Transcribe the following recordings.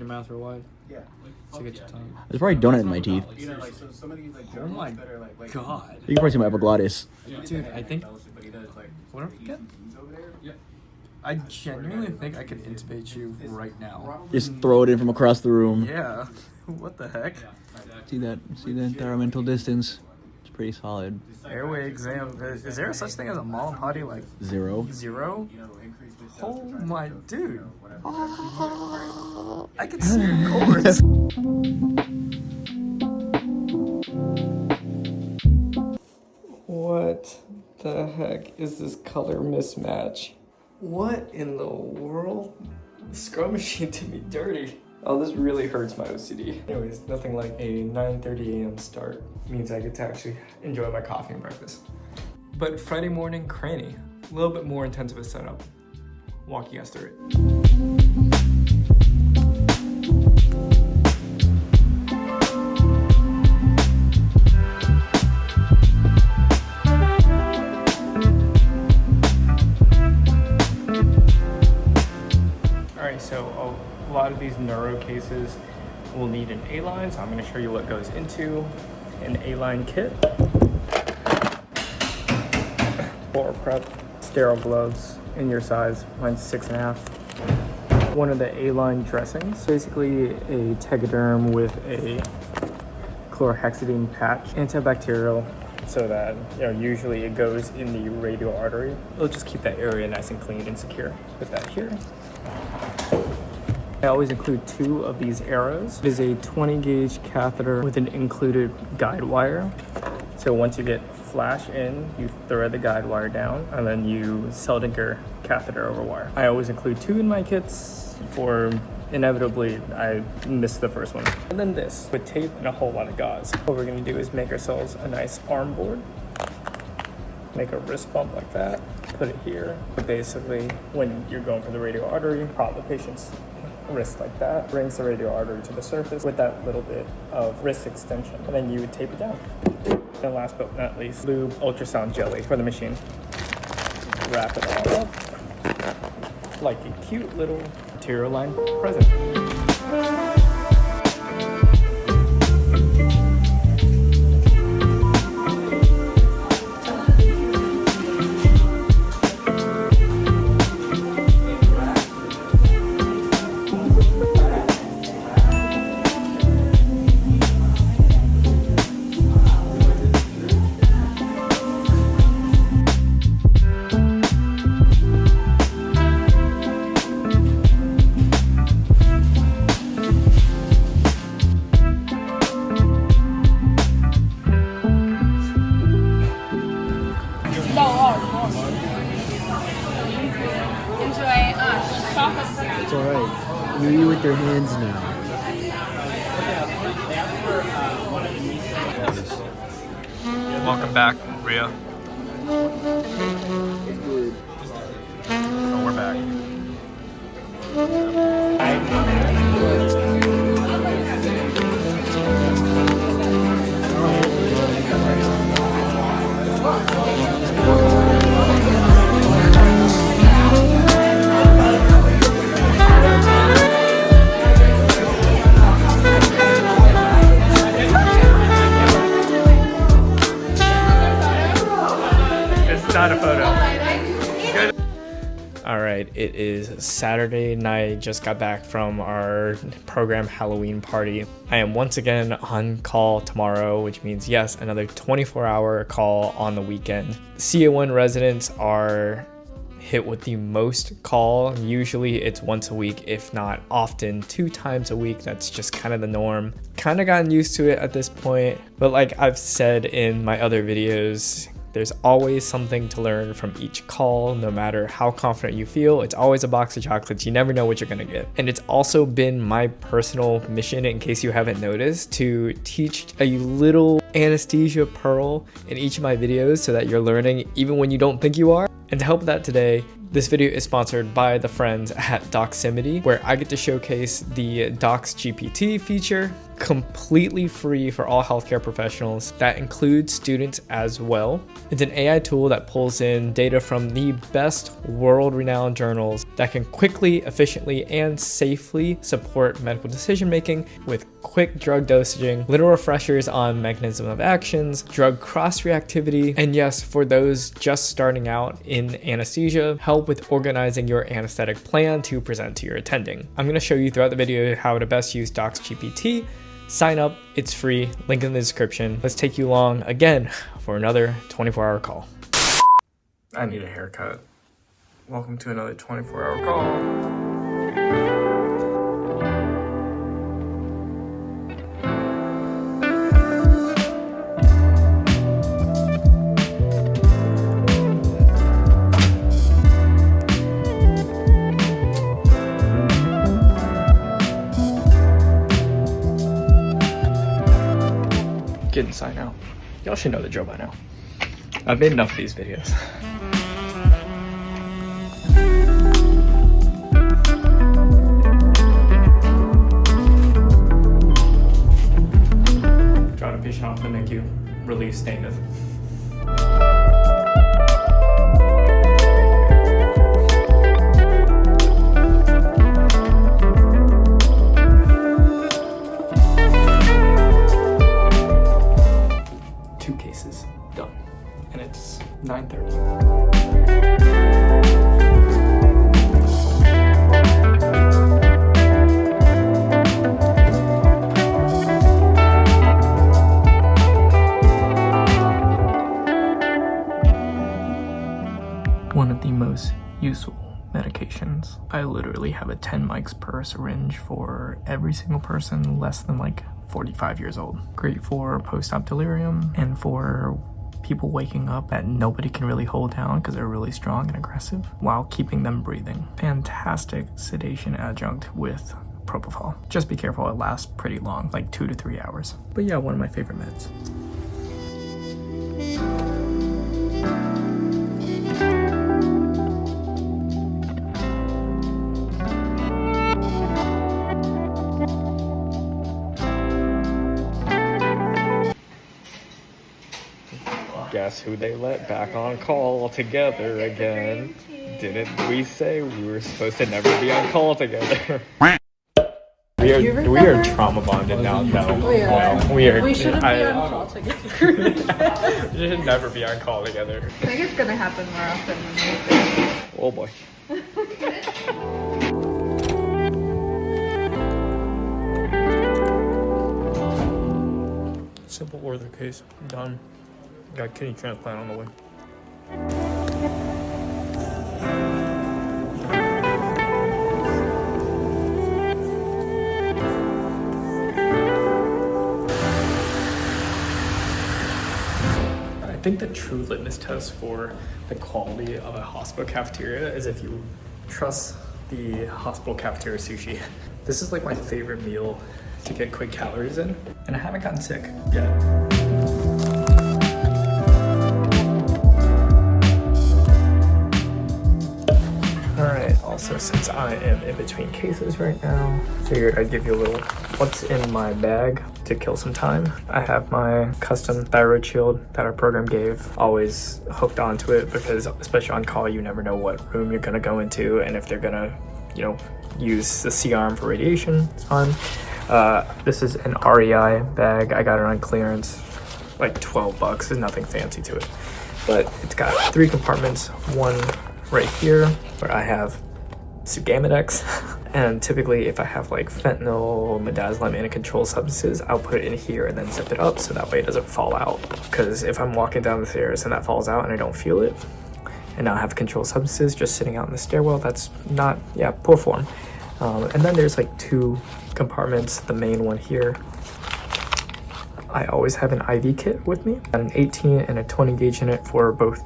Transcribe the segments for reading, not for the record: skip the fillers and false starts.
mouth real wide. Yeah. To get your tongue. There's probably donut in my teeth. Oh my god. You can probably see my epiglottis. Dude, I think... What am I getting? I genuinely think I could intubate you right now. Just throw it in from across the room. Yeah. What the heck? See that environmental distance? It's pretty solid. Airway exam. Is there such thing as a mall and potty like 0? 0? Oh my dude. I can see your cords. What the heck is this color mismatch? What in the world? The scrub machine did me dirty. Oh, this really hurts my OCD. Anyways, nothing like a 9:30 a.m. start means I get to actually enjoy my coffee and breakfast. But Friday morning, cranny. A little bit more intense of a setup. Walk you guys through it. So a lot of these neuro cases will need an A-line, so I'm going to show you what goes into an A-line kit. Bore prep, sterile gloves in your size, mine's 6.5. One of the A-line dressings, basically a tegaderm with a chlorhexidine patch, antibacterial, so that usually it goes in the radial artery. It'll just keep that area nice and clean and secure. Put that here. I always include 2 of these arrows. It is a 20 gauge catheter with an included guide wire. So once you get flash in, you thread the guide wire down and then you Seldinger catheter over wire. I always include 2 in my kits for inevitably I missed the first one. And then this with tape and a whole lot of gauze. What we're gonna do is make ourselves a nice arm board. Make a wrist bump like that, put it here. But basically, when you're going for the radial artery, prop the patient's wrist like that, brings the radial artery to the surface with that little bit of wrist extension, and then you would tape it down. And last but not least, lube ultrasound jelly for the machine. Wrap it all up like a cute little material line present. It's alright. You eat with your hands now. Welcome back, Ria. Oh, we're back. Not a photo. Good. All right, it is Saturday night. Just got back from our program Halloween party. I am once again on call tomorrow, which means yes, another 24-hour call on the weekend. CA1 residents are hit with the most call. Usually it's once a week, if not often 2 times a week. That's just kind of the norm. Kind of gotten used to it at this point, but like I've said in my other videos, there's always something to learn from each call. No matter how confident you feel, it's always a box of chocolates. You never know what you're gonna get. And it's also been my personal mission, in case you haven't noticed, to teach a little anesthesia pearl in each of my videos so that you're learning even when you don't think you are. And to help with that today, this video is sponsored by the friends at Doximity, where I get to showcase the Dox GPT feature. completely free for all healthcare professionals. That includes students as well. It's an AI tool that pulls in data from the best world-renowned journals that can quickly, efficiently, and safely support medical decision-making with quick drug dosaging, little refreshers on mechanism of actions, drug cross-reactivity, and yes, for those just starting out in anesthesia, help with organizing your anesthetic plan to present to your attending. I'm going to show you throughout the video how to best use DocsGPT. Sign up, it's free, link in the description. Let's take you along again for another 24-hour call. I need a haircut. Welcome to another 24-hour call. Get inside now. Y'all should know the drill by now. I've made enough of these videos. Draw a patient off the NICU. Relief statement. Cases done, and it's 9:30. One of the most useful medications. I literally have a 10 mics per syringe for every single person less than like 45 years old. Great for post-op delirium and for people waking up that nobody can really hold down because they're really strong and aggressive while keeping them breathing. Fantastic sedation adjunct with propofol. Just be careful, it lasts pretty long, like 2 to 3 hours. But yeah, one of my favorite meds. Guess who they let back on call together again? Didn't we say we were supposed to never be on call together? we are trauma bonded now. No, We are. no, we are. We shouldn't be on call together. We should never be on call together. I think it's gonna happen more often than you think. Oh boy. Simple ortho case done. Got kidney transplant on the way. I think the true litmus test for the quality of a hospital cafeteria is if you trust the hospital cafeteria sushi. This is like my favorite meal to get quick calories in, and I haven't gotten sick yet. Also, since I am in between cases right now, figured I'd give you a little what's in my bag to kill some time. I have my custom thyroid shield that our program gave, always hooked onto it because especially on call, you never know what room you're gonna go into and if they're gonna, use the C-arm for radiation. It's fun. This is an REI bag. I got it on clearance, like $12. There's nothing fancy to it, but it's got 3 compartments. One right here where I have Sugamidex, and typically if I have like fentanyl, midazolam, and controlled substances, I'll put it in here and then zip it up so that way it doesn't fall out, because if I'm walking down the stairs and that falls out and I don't feel it, and now I have controlled substances just sitting out in the stairwell, that's not, poor form. And then there's like 2 compartments. The main one here, I always have an IV kit with me, got an 18 and a 20 gauge in it for both,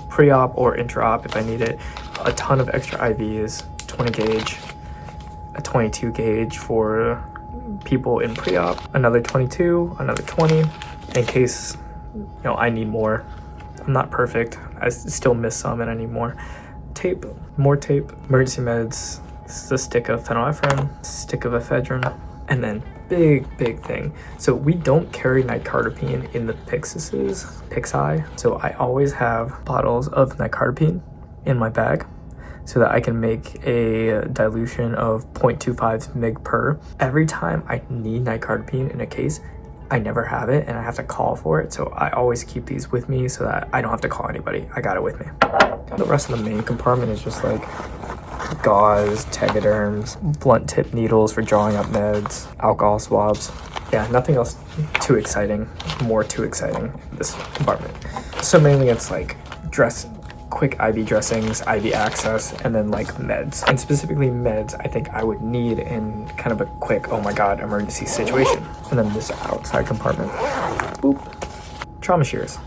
pre-op or intra-op if I need it. A ton of extra IVs, 20 gauge, a 22 gauge for people in pre-op, another 22, another 20 in case, I need more. I'm not perfect. I still miss some and I need more. Tape, more tape, emergency meds, This is a stick of phenylephrine, stick of ephedrine, and then big thing. So we don't carry nicardipine in the Pixi, so I always have bottles of nicardipine in my bag so that I can make a dilution of 0.25 mg per. Every time I need nicardipine in a case, I never have it and I have to call for it, so I always keep these with me so that I don't have to call anybody. I got it with me. The rest of the main compartment is just like gauze, tegaderms, blunt tip needles for drawing up meds, alcohol swabs. Yeah, nothing else too exciting, too exciting in this compartment. So mainly it's like quick IV dressings, IV access, and then like meds. And specifically meds I think I would need in kind of a quick, oh my god, emergency situation. And then this outside compartment, boop, trauma shears,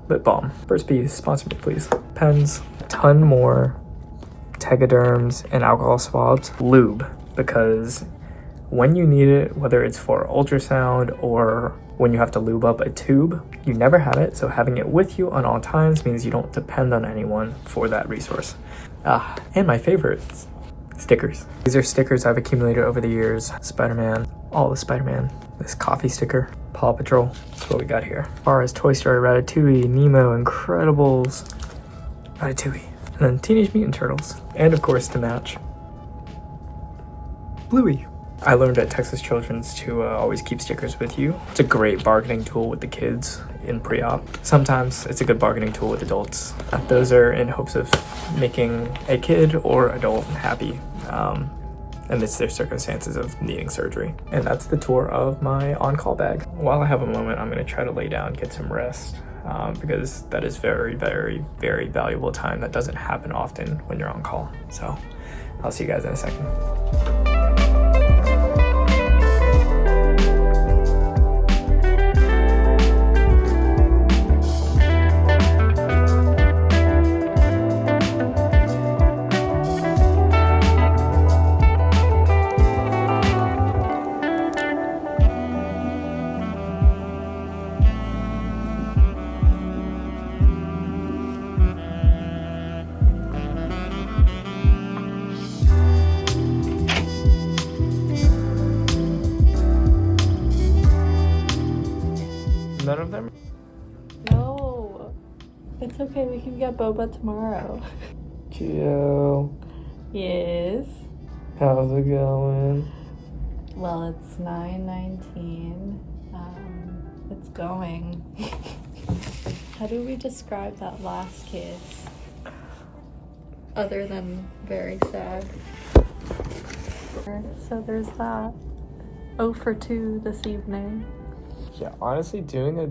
lip balm. First P, sponsor me please. Pens, a ton more tegaderms and alcohol swabs. Lube, because when you need it, whether it's for ultrasound or when you have to lube up a tube, you never have it, so having it with you on all times means you don't depend on anyone for that resource. And my favorites, stickers. These are stickers I've accumulated over the years. Spider-Man, all the Spider-Man. This coffee sticker, Paw Patrol, that's what we got here. As far as Toy Story, Ratatouille, Nemo, Incredibles, Ratatouille, and then Teenage Mutant Turtles. And of course to match, Bluey. I learned at Texas Children's to always keep stickers with you. It's a great bargaining tool with the kids in pre-op. Sometimes it's a good bargaining tool with adults. Those are in hopes of making a kid or adult happy. And it's their circumstances of needing surgery. And that's the tour of my on-call bag. While I have a moment, I'm gonna try to lay down, get some rest, because that is very valuable time that doesn't happen often when you're on call. So I'll see you guys in a second. None of them? No. It's okay, we can get boba tomorrow. Gio, Yes. how's it going? Well, it's 9:19. It's going. How do we describe that last case? Other than very sad. So there's that. 0 for 2 this evening. Yeah, honestly, doing a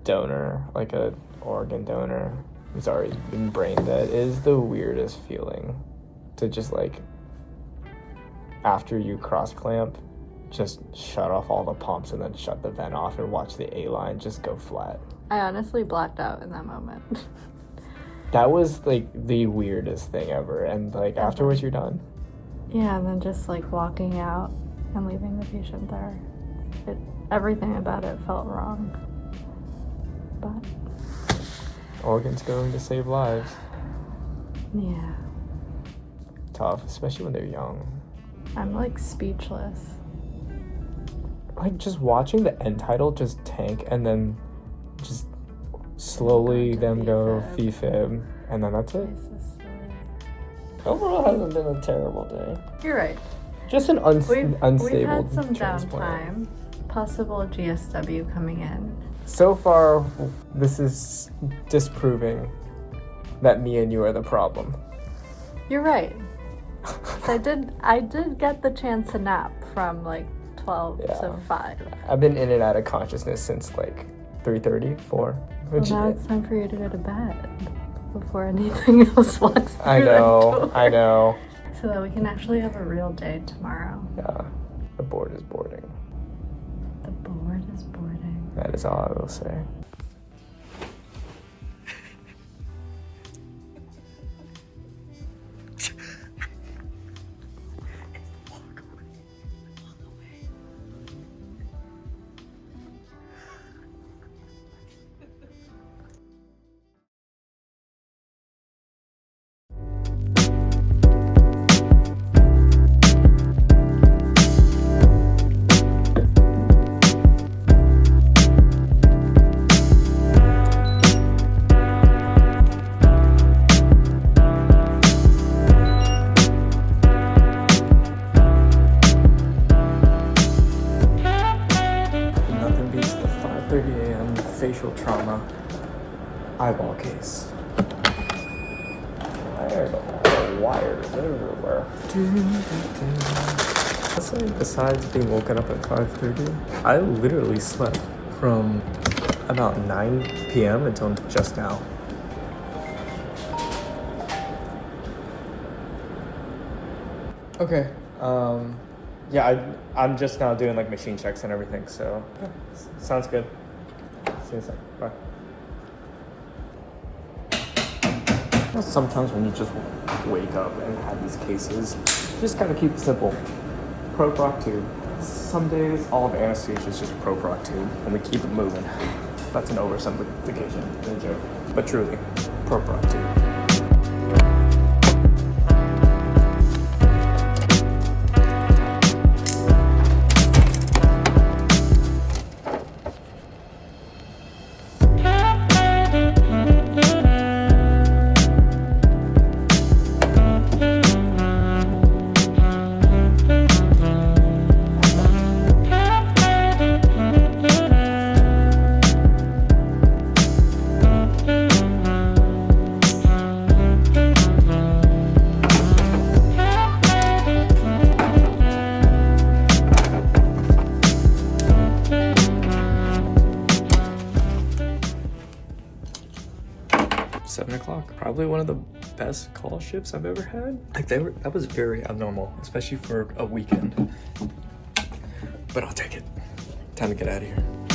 donor, like a organ donor who's already been brain dead, is the weirdest feeling. To just like, after you cross clamp, just shut off all the pumps and then shut the vent off and watch the A-line just go flat. I honestly blacked out in that moment. That was like the weirdest thing ever. And like afterwards you're done. Yeah, and then just like walking out and leaving the patient there. Everything about it felt wrong. But Organs going to save lives. yeah. Tough, especially when they're young. I'm like speechless. Like just watching the end title just tank and then just slowly them go fib and then that's it. Overall hasn't been a terrible day. You're right. Just an unstable We've had some transplant. downtime. Possible GSW coming in. So far, this is disproving that me and you are the problem. You're right. I did get the chance to nap from like 12 to 5. I've been in and out of consciousness since like 3:30, 4. Well, now it's time for you to go to bed before anything else walks through I know. So that we can actually have a real day tomorrow. Yeah, the board is boarding. The board is boarding. That is all I will say. facial trauma eyeball case. There's a lot of wires everywhere. Honestly, besides being woken up at 5:30, I literally slept from about 9 p.m. until just now. Okay, yeah, I'm just now doing like machine checks and everything, so yeah, sounds good. See you in a sec. Bye. Sometimes when you just wake up and have these cases, you just gotta keep it simple. Pro-proc tube. Some days all of anesthesia is just pro-proc tube, and we keep it moving. That's an oversimplification, a joke, but truly, pro-proc tube. 7 o'clock. Probably one of the best call shifts I've ever had. Like that was very abnormal, especially for a weekend. But I'll take it. Time to get out of here.